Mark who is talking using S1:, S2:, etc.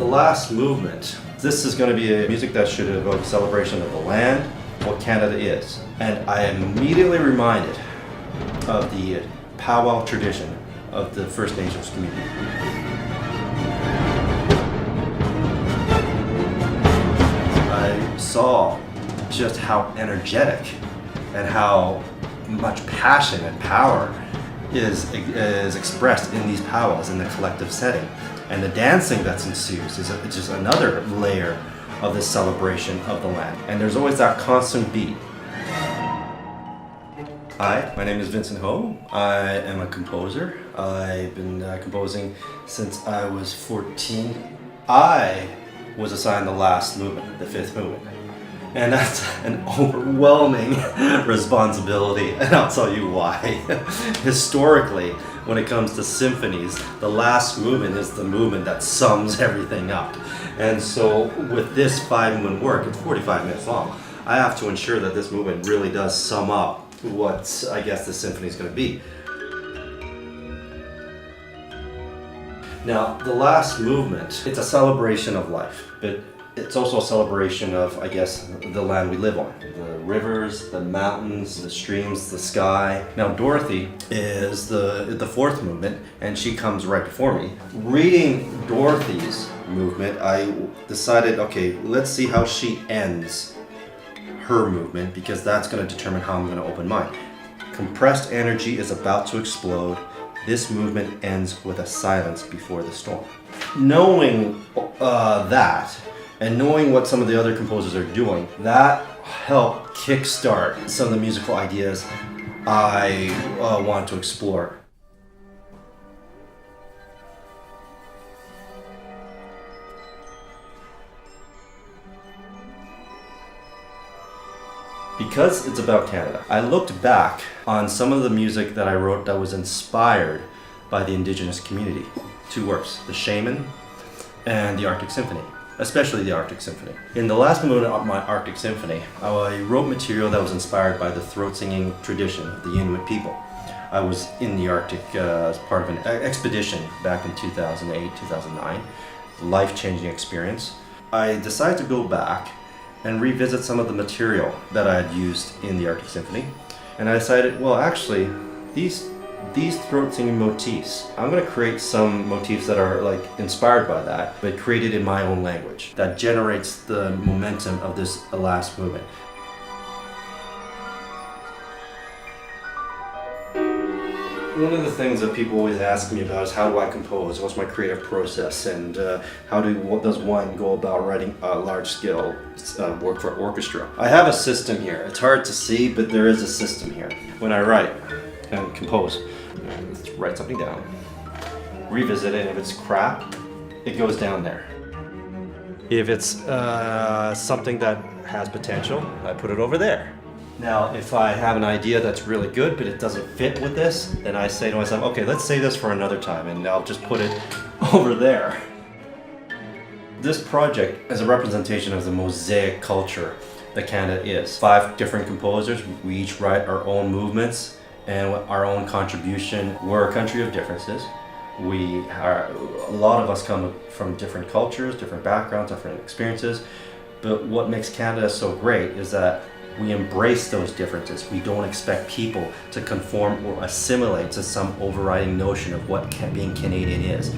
S1: last movement. This is going to be a music that should evoke celebration of the land, what Canada is. And I am immediately reminded of the powwow tradition of the First Nations community. I saw just how energetic and how much passion and power is expressed in these powwows in the collective setting. And the dancing that ensues is just another layer of this celebration of the land. And there's always that constant beat. Hi, my name is Vincent Ho. I am a composer. I've been composing since I was 14. I was assigned the last movement, the fifth movement. And that's an overwhelming responsibility, and I'll tell you why. Historically, when it comes to symphonies, the last movement is the movement that sums everything up. And so with this 5-movement work, it's 45 minutes long, I have to ensure that this movement really does sum up what I guess the symphony is going to be. Now, the last movement, it's a celebration of life, but it's also a celebration of, I guess, the land we live on. The rivers, the mountains, the streams, the sky. Now, Dorothy is the fourth movement, and she comes right before me. Reading Dorothy's movement, I decided, okay, let's see how she ends her movement, because that's going to determine how I'm going to open mine. Compressed energy is about to explode. This movement ends with a silence before the storm. Knowing that, and knowing what some of the other composers are doing, that helped kickstart some of the musical ideas I want to explore. Because it's about Canada, I looked back on some of the music that I wrote that was inspired by the Indigenous community. 2 works, The Shaman and the Arctic Symphony. Especially the Arctic Symphony. In the last movement of my Arctic Symphony, I wrote material that was inspired by the throat singing tradition of the Inuit people. I was in the Arctic as part of an expedition back in 2008, 2009. Life-changing experience. I decided to go back and revisit some of the material that I had used in the Arctic Symphony. And I decided, well, actually, these throat singing motifs, I'm going to create some motifs that are like inspired by that, but created in my own language that generates the momentum of this last movement. One of the things that people always ask me about is how do I compose, what's my creative process, and what does one go about writing a large-scale work for orchestra. I have a system here. It's hard to see, but there is a system here. When I write and compose, let's write something down, revisit it. If it's crap, it goes down there. If it's something that has potential, I put it over there. Now, if I have an idea that's really good, but it doesn't fit with this, then I say to myself, okay, let's save this for another time, and I'll just put it over there. This project is a representation of the mosaic culture that Canada is. 5 different composers, we each write our own movements and our own contribution. We're a country of differences. A lot of us come from different cultures, different backgrounds, different experiences, but what makes Canada so great is that we embrace those differences. We don't expect people to conform or assimilate to some overriding notion of what being Canadian is.